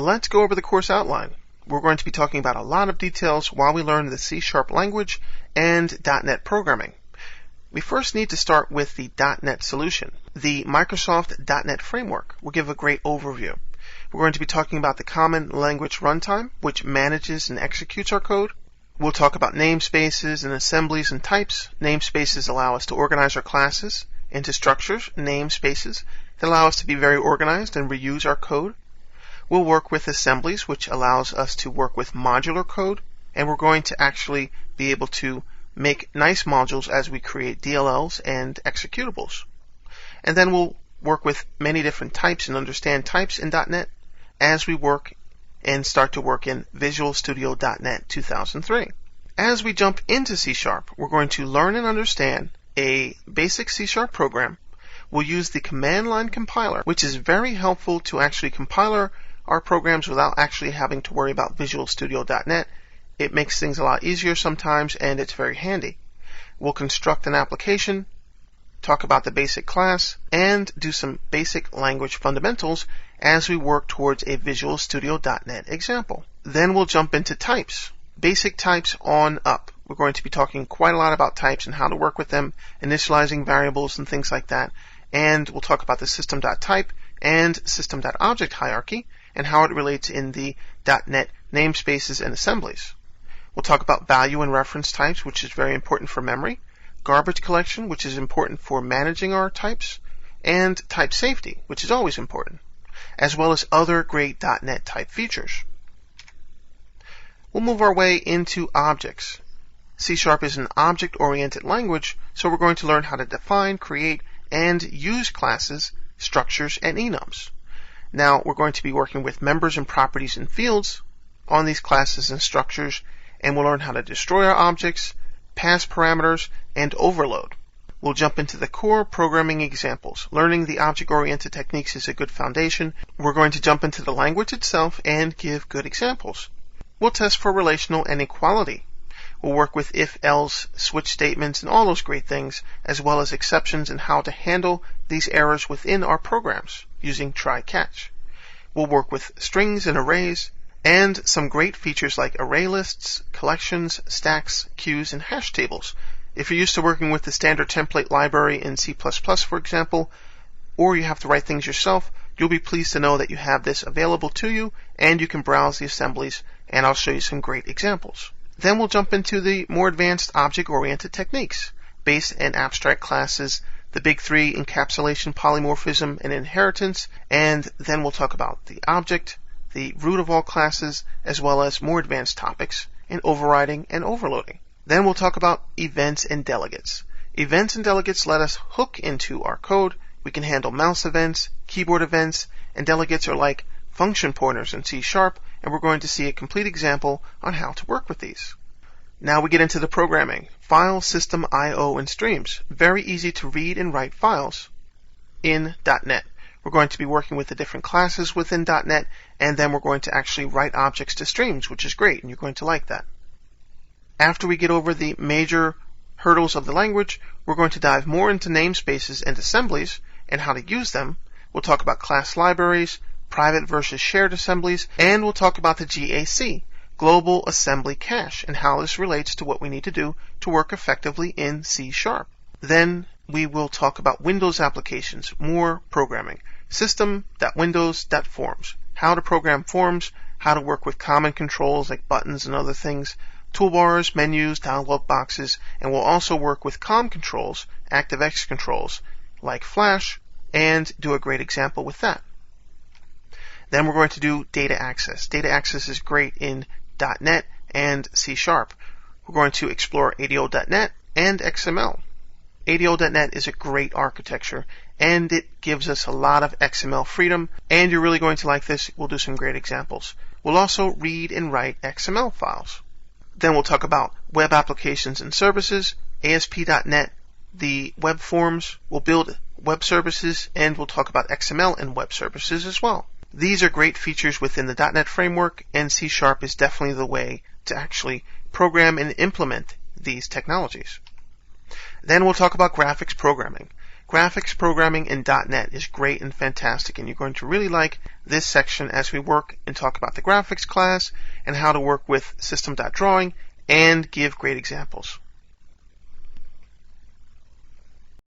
let's go over the course outline. We're going to be talking about a lot of details while we learn the C# language and .NET programming. We first need to start with the .NET solution. The Microsoft .NET framework will give a great overview. We're going to be talking about the Common Language Runtime, which manages and executes our code. We'll talk about namespaces and assemblies and types. Namespaces allow us to organize our classes into structures, namespaces, that allow us to be very organized and reuse our code. We'll work with assemblies, which allows us to work with modular code, and we're going to actually be able to make nice modules as we create DLLs and executables. And then we'll work with many different types and understand types in .NET as we work and start to work in Visual Studio .NET 2003. As we jump into C#, we're going to learn and understand a basic C# program. We'll use the command line compiler, which is very helpful to actually compile our programs without actually having to worry about Visual Studio .NET. It makes things a lot easier sometimes, and it's very handy. We'll construct an application, talk about the basic class, and do some basic language fundamentals as we work towards a Visual Studio .NET example. Then we'll jump into types, basic types on up. We're going to be talking quite a lot about types and how to work with them, initializing variables and things like that. And we'll talk about the system.type and system.object hierarchy and how it relates in the .NET namespaces and assemblies. We'll talk about value and reference types, which is very important for memory, garbage collection, which is important for managing our types, and type safety, which is always important, as well as other great .NET type features. We'll move our way into objects. C# is an object-oriented language, so we're going to learn how to define, create, and use classes, structures, and enums. Now, we're going to be working with members and properties and fields on these classes and structures, and we'll learn how to destroy our objects, pass parameters, and overload. We'll jump into the core programming examples. Learning the object-oriented techniques is a good foundation. We're going to jump into the language itself and give good examples. We'll test for relational and equality. We'll work with if, else, switch statements, and all those great things, as well as exceptions and how to handle these errors within our programs using try-catch. We'll work with strings and arrays, and some great features like array lists, collections, stacks, queues, and hash tables. If you're used to working with the standard template library in C++, for example, or you have to write things yourself, you'll be pleased to know that you have this available to you, and you can browse the assemblies, and I'll show you some great examples. Then we'll jump into the more advanced object-oriented techniques, base and abstract classes, the big three, encapsulation, polymorphism, and inheritance, and then we'll talk about the object, the root of all classes, as well as more advanced topics in overriding and overloading. Then we'll talk about events and delegates. Events and delegates let us hook into our code. We can handle mouse events, keyboard events, and delegates are like function pointers in C#, and we're going to see a complete example on how to work with these. Now we get into the programming. File, system, I/O, and streams. Very easy to read and write files in .NET. We're going to be working with the different classes within .NET, and then we're going to actually write objects to streams, which is great, and you're going to like that. After we get over the major hurdles of the language, we're going to dive more into namespaces and assemblies and how to use them. We'll talk about class libraries, private versus shared assemblies, and we'll talk about the GAC, Global Assembly Cache, and how this relates to what we need to do to work effectively in C#. Then we will talk about Windows applications, more programming, system.windows.forms, how to program forms, how to work with common controls like buttons and other things, toolbars, menus, dialog boxes, and we'll also work with COM controls, ActiveX controls, like Flash, and do a great example with that. Then we're going to do data access. Data access is great in .NET and C#. We're going to explore ADO.NET and XML. ADO.NET is a great architecture, and it gives us a lot of XML freedom, and you're really going to like this. We'll do some great examples. We'll also read and write XML files. Then we'll talk about web applications and services, ASP.NET, the web forms. We'll build web services, and we'll talk about XML and web services as well. These are great features within the .NET framework, and C# is definitely the way to actually program and implement these technologies. Then we'll talk about graphics programming. Graphics programming in .NET is great and fantastic, and you're going to really like this section as we work and talk about the graphics class and how to work with system.drawing and give great examples.